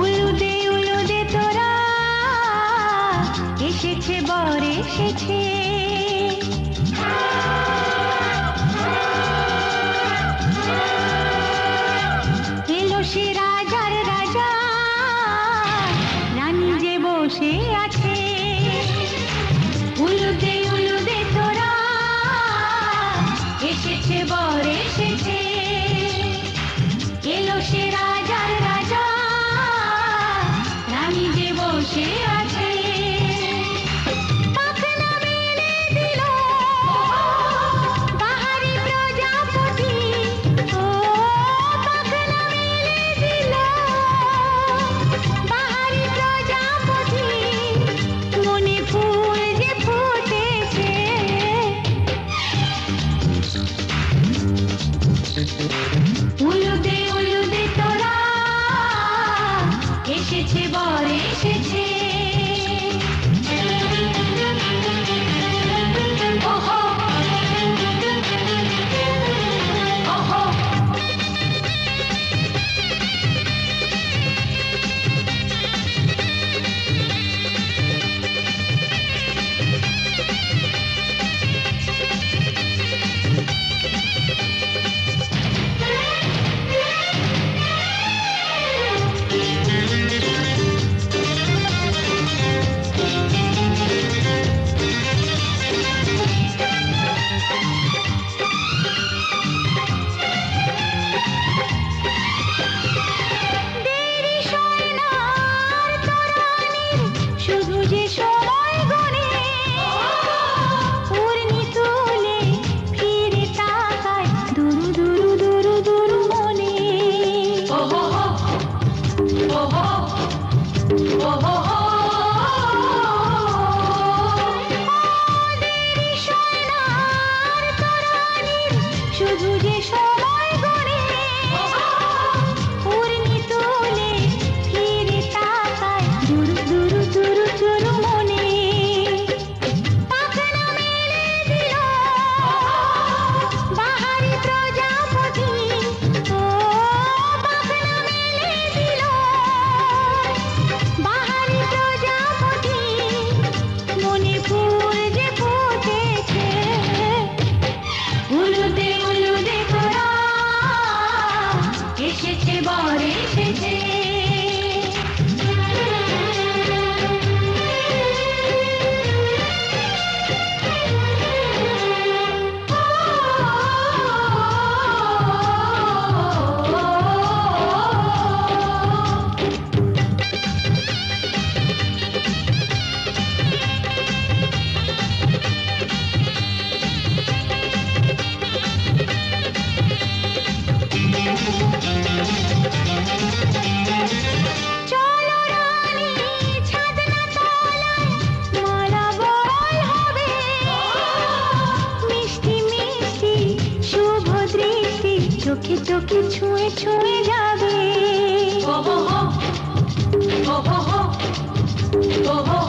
উলুদে তোরা এসেছে বর এসেছে, এলো সে রাজার রাজা, রানী যে বসে আছে। উলুদে তোরা এসেছে বর এসেছে, এলো সে রাজার রাজা, রানী যে বসে আছে। পাখনা মেলে দিল বাহারি প্রজাপতি, ও পাখনা মেলে দিল বাহারি প্রজাপতি, মনে ফুল যে ফুটেছে। উলুদে তোরা এসেছে বর এসেছে। ওহো ওহো শুধু যে সময় গনে, উর্মি তুলে ফিরে তাকায় দুরু দুরু দুরু দুরু মনে। ওহো ওহো ওহো দেরি সোনার তরানির শুধু যে সময় গনে, উর্মি তুলে ফিরে তাকায় দুরু দুরু দুরু দুরু মনে। পাখনা মেলে দিল বাহারি প্রজাপতি, ও পাখনা মেলে দিল বাহারি প্রজাপতি, মনে ফুল যে ফুটেছে। উলুদে তোরা এসেছে বর এসেছে। চলো রানী ছাদনা তলায় মালা বল হবে, মিষ্টি মিষ্টি শুভ দৃষ্টি চোখে চোখে ছুঁয়ে ছুঁয়ে যাবে। ওহো ওহো ওহো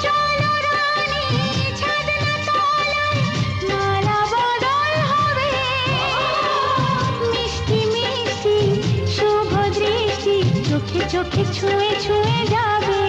চলো রানী ছাদনা তলায় মালা বদল হবে, মিষ্টি মিষ্টি শুভ দৃষ্টি চোখে চোখে ছুঁয়ে ছুঁয়ে যাবে।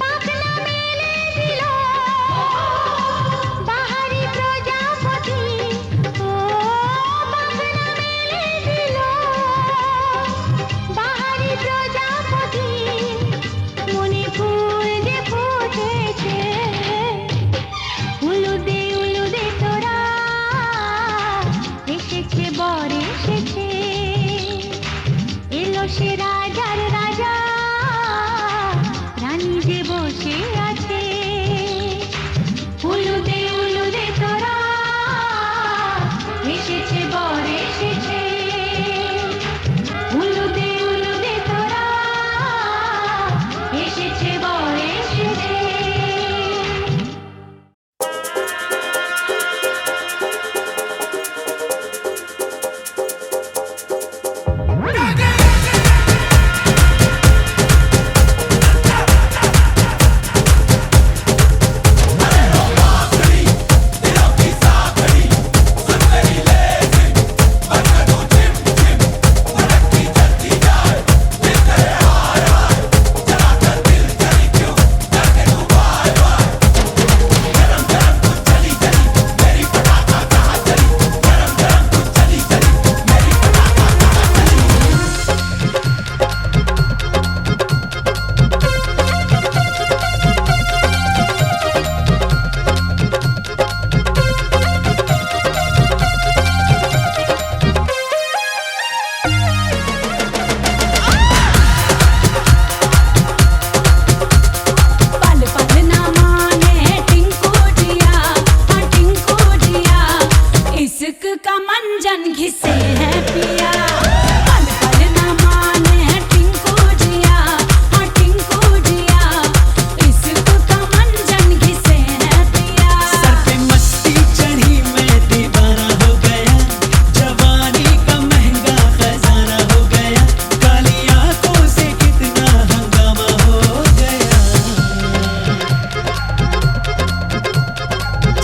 পাখনা মেলে দিল বাহারি প্রজাপতি, ও পাখনা মেলে দিল বাহারি প্রজাপতি, মনে ফুল যে ফুটেছে। উলুদে তোরা এসেছে বর এসেছে, এলো সে রাজার রাজা,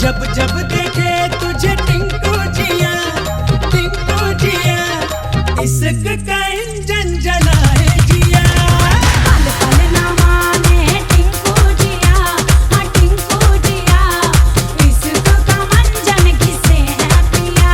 जब जब देखे तुझे टिंकू जिया, इश्क का इंजन जलाए जिया। पल पल ना माने टिंकू जिया, हाँ टिंकू जिया, इश्क का मंजन किसे है पिया।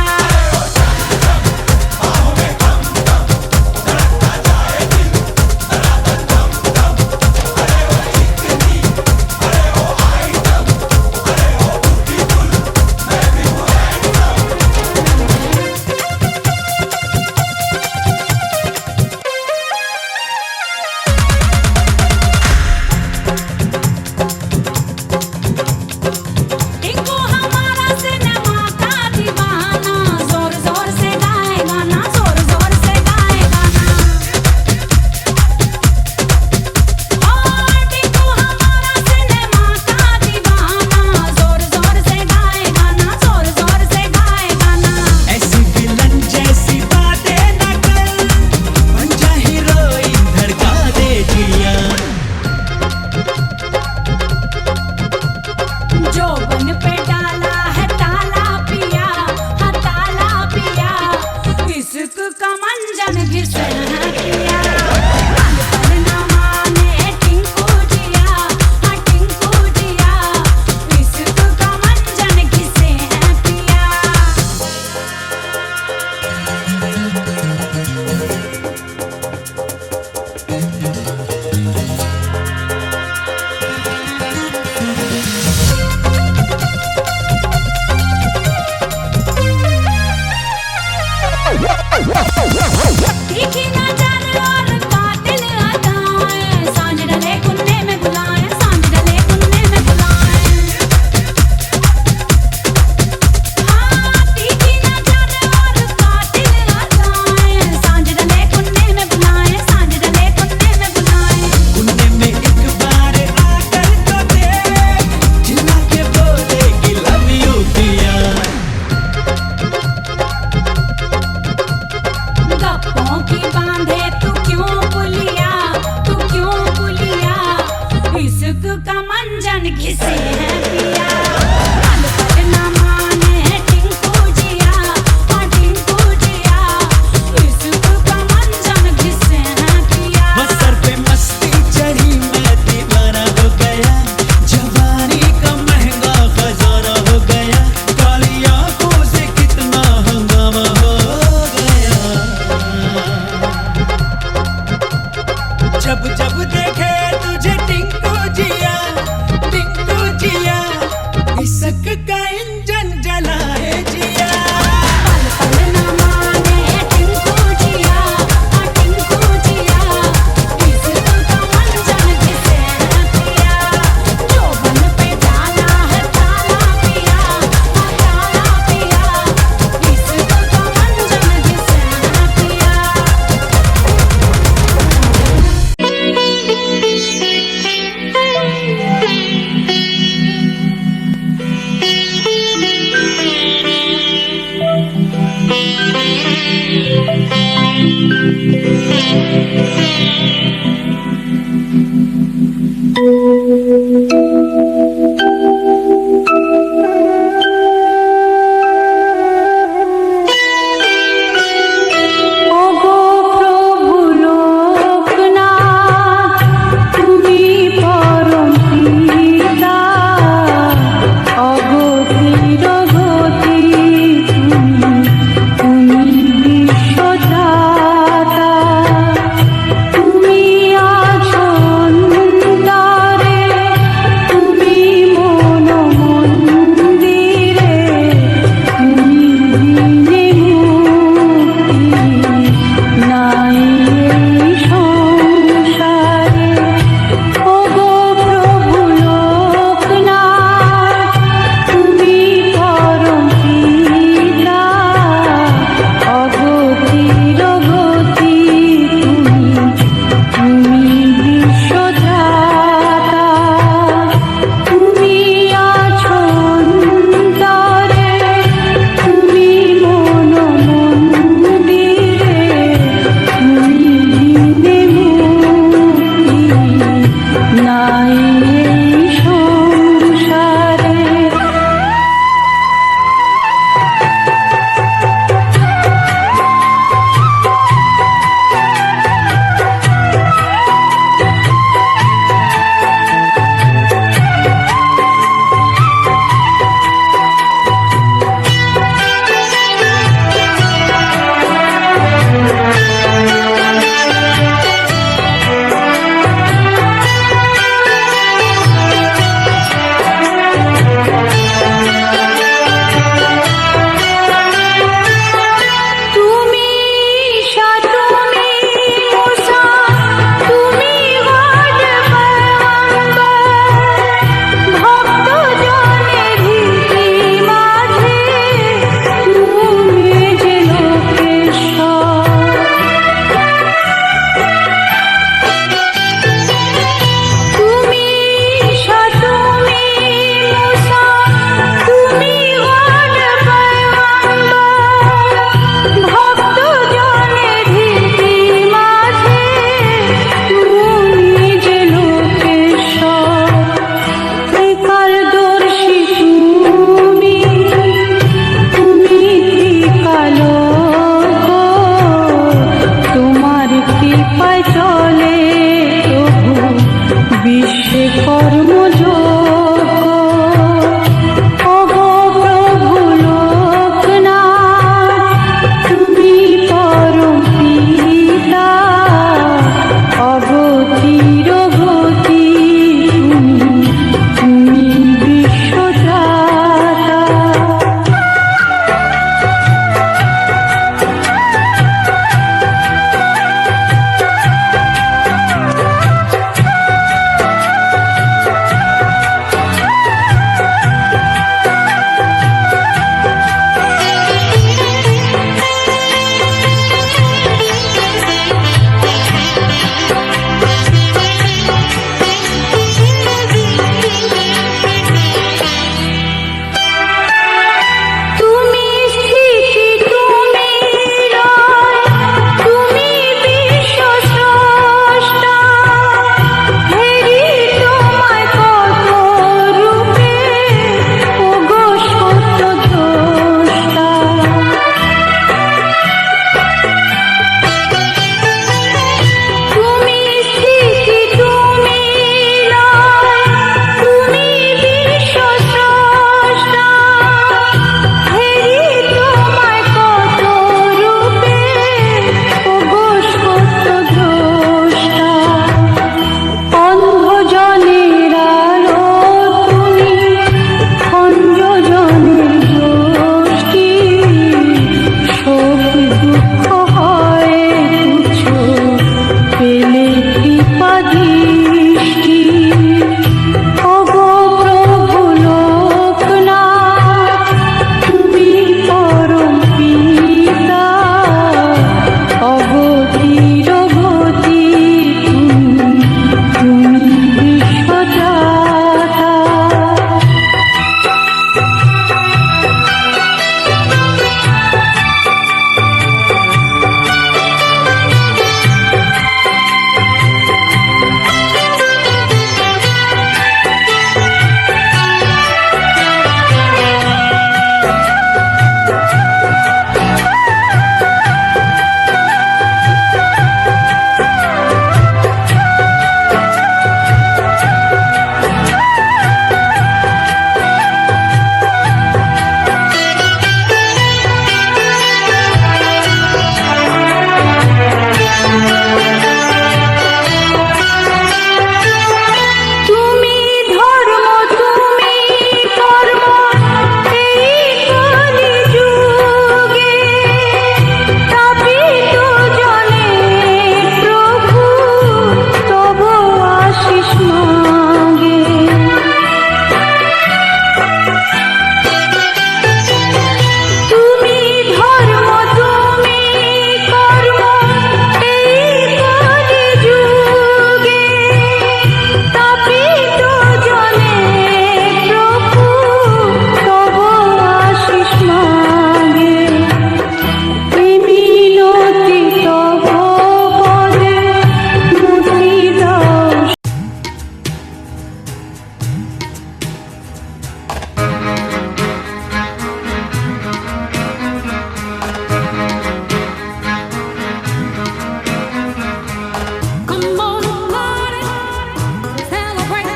Come on and party, celebrate.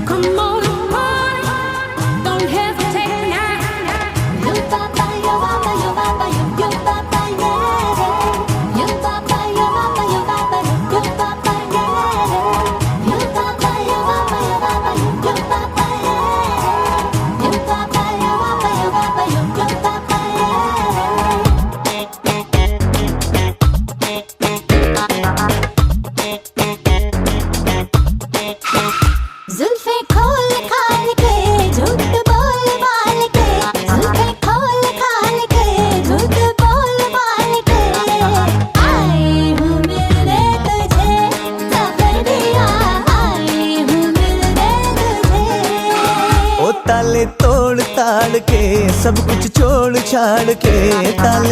Come on and party, don't hesitate now. Yo papa, yo papa, yo papa, yo papa, yeah. Yo papa, yo papa, yo papa, yo papa, yeah. Yo papa, yo papa, yo papa, yo papa, yeah. Yo papa, yo papa, yo papa, yo papa, yeah. जुल्फे खोल खाल के झूठ बोल बाल के जुल्फे खोल खाल के झूठ बोल बाल के आई हूँ मिलने तुझे सफर दिया आई हूँ मिलने तुझे ओ ताले तोड़ ताड़ के सब कुछ छोड़ छाड़ के ताले